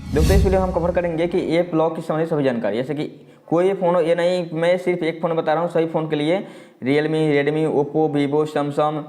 दोस्तों इस वीडियो में हम कवर करेंगे कि ऐप लॉक की संबंधित सभी जानकारी, जैसे कि कोई फ़ोन हो, ये नहीं मैं सिर्फ एक फ़ोन बता रहा हूँ, सभी फ़ोन के लिए Realme, Redmi, Oppo, Vivo, Samsung,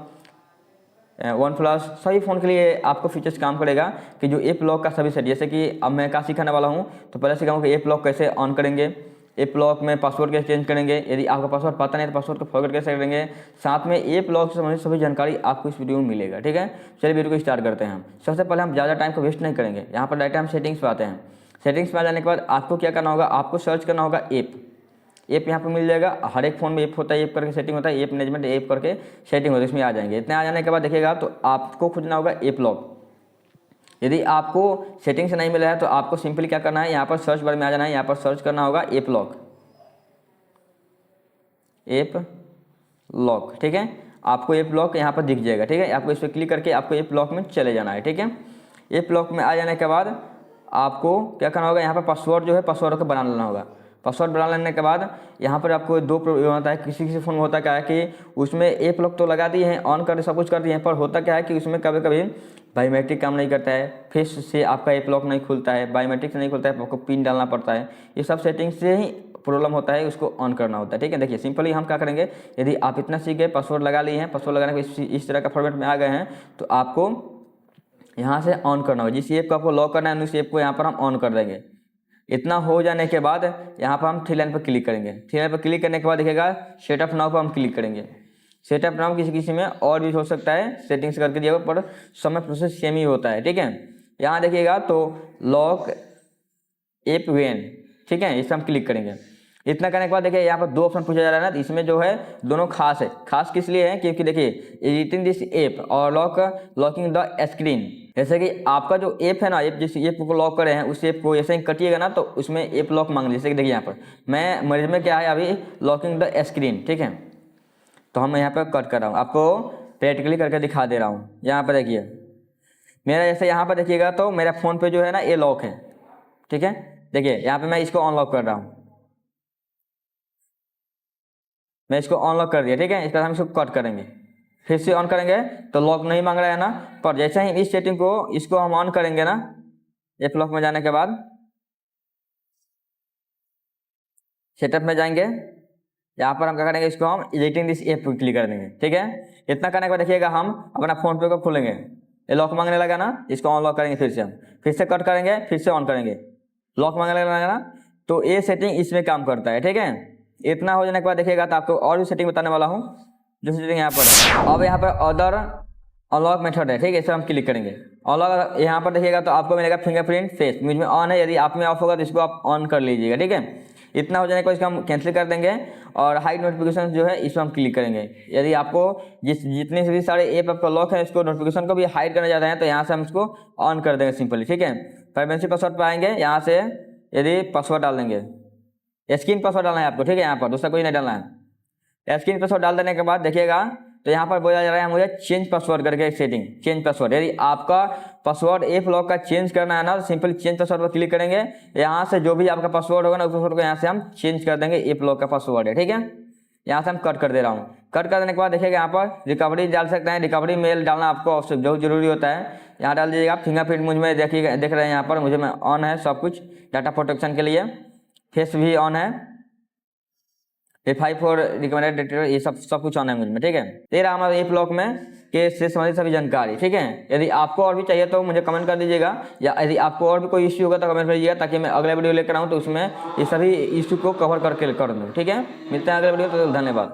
one plus, सभी फ़ोन के लिए आपको फीचर्स काम करेगा कि जो ऐप लॉक का सभी सेट, जैसे कि अब मैं क्या सिखाने वाला हूँ तो पहले सिखाऊंगा कि ऐप लॉक कैसे ऑन करेंगे, ऐप लॉक में पासवर्ड कैसे चेंज करेंगे, यदि आपका पासवर्ड पता नहीं तो पासवर्ड को फॉरगेट कैसे करेंगे, साथ में ऐप लॉक से संबंधित सभी जानकारी आपको इस वीडियो में मिलेगा। ठीक है, चलिए वीडियो को स्टार्ट करते हैं। हम सबसे पहले हम ज़्यादा टाइम को वेस्ट नहीं करेंगे, यहाँ पर डायरेक्ट हम सेटिंग्स पे आते हैं। सेटिंग्स में आ जाने के बाद आपको क्या करना होगा, आपको सर्च करना होगा ऐप। ऐप यहाँ पर मिल जाएगा, हर एक फ़ोन में ऐप होता है, ऐप करके सेटिंग होता है, ऐप मैनेजमेंट ऐप करके सेटिंग होता है, इसमें आ जाएंगे। इतने आ जाने के बाद देखिएगा तो आपको खोजना होगा ऐप लॉक। यदि आपको सेटिंग से नहीं मिला है तो आपको सिंपली क्या करना है, यहाँ पर सर्च बार में आ जाना है, यहाँ पर सर्च करना होगा ऐप लॉक, ऐप लॉक। ठीक है, आपको ऐप लॉक यहाँ पर दिख जाएगा। ठीक है, आपको इस पर क्लिक करके आपको ऐप लॉक में चले जाना है। ठीक है, ऐप लॉक में आ जाने के बाद आपको क्या करना होगा, यहाँ पर पासवर्ड जो है पासवर्ड को बना लेना होगा। पासवर्ड बना लेने के बाद यहाँ पर आपको दो प्रॉब्लम होता है, किसी किसी फ़ोन में होता क्या है कि उसमें ऐप लॉक तो लगा दिए हैं, ऑन कर सब कुछ कर दिए हैं, पर होता क्या है कि उसमें कभी कभी बायोमेट्रिक काम नहीं करता है, फेस से आपका ऐप लॉक नहीं खुलता है, बायोमेट्रिक से नहीं खुलता है, आपको पिन डालना पड़ता है, ये सब सेटिंग से ही प्रॉब्लम होता है, उसको ऑन करना होता है। ठीक है, देखिए सिंपली हम क्या करेंगे, यदि आप इतना सीख गए, पासवर्ड लगा लिए हैं, पासवर्ड लगाने के इस तरह का फॉर्मेट में आ गए हैं, तो आपको यहाँ से ऑन करना होगा। जिस ऐप को आपको लॉक करना है उस ऐप को यहाँ पर हम ऑन कर देंगे। इतना हो जाने के बाद यहाँ पर हम थ्री लाइन पर क्लिक करेंगे। थ्री लाइन पर क्लिक करने के बाद देखिएगा सेटअप नाउ पर हम क्लिक करेंगे। सेटअप नाउ किसी किसी में और भी हो सकता है, सेटिंग्स करके दिया पर समय प्रोसेस सेम ही होता है। ठीक है, यहाँ देखिएगा तो लॉक ऐप वेन, ठीक है, इस पर हम क्लिक करेंगे। इतना करने के बाद देखिए यहाँ पर दो ऑप्शन पूछा जा रहा है ना, तो इसमें जो है दोनों खास है। खास किस लिए है, क्योंकि देखिए एडिटिंग दिस ऐप और लॉकिंग द स्क्रीन, जैसे कि आपका जो ऐप है ना, ऐप जिस ऐप को लॉक करे हैं उस ऐप को जैसे ही कटिएगा ना तो उसमें ऐप लॉक मांग लीजिए। जैसे कि देखिए यहाँ पर मैं मरीज में क्या है अभी लॉकिंग द स्क्रीन। ठीक है, तो हम यहाँ पर कट कर रहा हूँ, आपको प्रैक्टिकली करके दिखा दे रहा हूँ। यहाँ पर देखिए मेरा जैसे यहाँ पर देखिएगा तो मेरा फ़ोन पे जो है ना ये लॉक है। ठीक है, देखिए यहाँ पे मैं इसको अनलॉक कर रहा हूँ, मैं इसको अनलॉक कर दिया। ठीक है, इस पर हम इसको कट करेंगे, फिर से ऑन करेंगे तो लॉक नहीं मांग रहा है ना, पर जैसे ही इस सेटिंग को इसको हम ऑन करेंगे ना, ऐप लॉक में जाने के बाद सेटअप में जाएंगे, यहाँ पर हम क्या करेंगे, इसको हम एडिटिंग दिस ऐप पर क्लिक कर देंगे। ठीक है, इतना करने के बाद देखिएगा हम अपना फ़ोन पे को खोलेंगे, ये लॉक मांगने लगा ना, इसको अनलॉक करेंगे, फिर से हम फिर से कट करेंगे, फिर से ऑन करेंगे, लॉक मांगने लगा ना, तो ये सेटिंग इसमें काम करता है। ठीक है, इतना हो जाने के बाद देखिएगा तो आपको और भी सेटिंग बताने वाला हूँ जो सेटिंग यहाँ पर है। अब यहाँ पर अदर अनलॉक मेथड है। ठीक है, इस पर हम क्लिक करेंगे। अनलॉक यहाँ पर देखिएगा तो आपको मिलेगा फिंगरप्रिंट फेस, मुझ में ऑन है, यदि आप में ऑफ होगा तो इसको आप ऑन कर लीजिएगा। ठीक है, इतना हो जाने को इसको हम कैंसिल कर देंगे और हाइड नोटिफिकेशन जो है इस पर हम क्लिक करेंगे। यदि आपको जितने भी सारे ऐप आपका लॉक है इसको नोटिफिकेशन को भी हाइड करना चाहते हैं तो यहाँ से हम इसको ऑन कर देंगे सिंपली। ठीक है, प्राइवेसी पासवर्ड पर आएंगे, यहाँ से यदि पासवर्ड डाल देंगे, स्क्रीन पासवर्ड डालना है आपको। ठीक है, यहाँ पर दूसरा कोई नहीं डालना है। स्क्रीन पासवर्ड डाल देने के बाद देखिएगा तो यहाँ पर बोला जा रहा है मुझे चेंज पासवर्ड करके सेटिंग, चेंज पासवर्ड। यदि आपका पासवर्ड ऐप लॉक का चेंज करना है ना तो सिंपल चेंज पासवर्ड पर क्लिक करेंगे। यहाँ से जो भी आपका पासवर्ड होगा ना उस पासवर्ड को यहाँ से हम चेंज कर देंगे, ऐप लॉक का पासवर्ड है। ठीक है, यहाँ से हम कट कर दे रहा हूँ। कट कर देने के बाद देखिएगा यहाँ पर रिकवरी डाल सकते हैं, रिकवरी मेल डालना आपको आवश्यक बहुत जरूरी होता है, यहाँ डाल दीजिएगा। फिंगरप्रिंट मुझ में देखिएगा, देख रहे हैं यहाँ पर मुझे में ऑन है सब कुछ डाटा प्रोटेक्शन के लिए, फेस भी ऑन है, F5 फॉर रिकमेंडेड डेटा, ये सब कुछ ऑन है मुझ में। ठीक है, ये रहा हमारे ऐप लॉक में के से संबंधित सभी जानकारी। ठीक है, यदि आपको और भी चाहिए तो मुझे कमेंट कर दीजिएगा, या यदि आपको और भी कोई इश्यू होगा तो कमेंट कर दीजिएगा ताकि मैं अगले वीडियो लेकर आऊँ तो उसमें ये सभी इश्यू को कवर करके कर दूँ। ठीक है, मिलते हैं अगले वीडियो, तो धन्यवाद।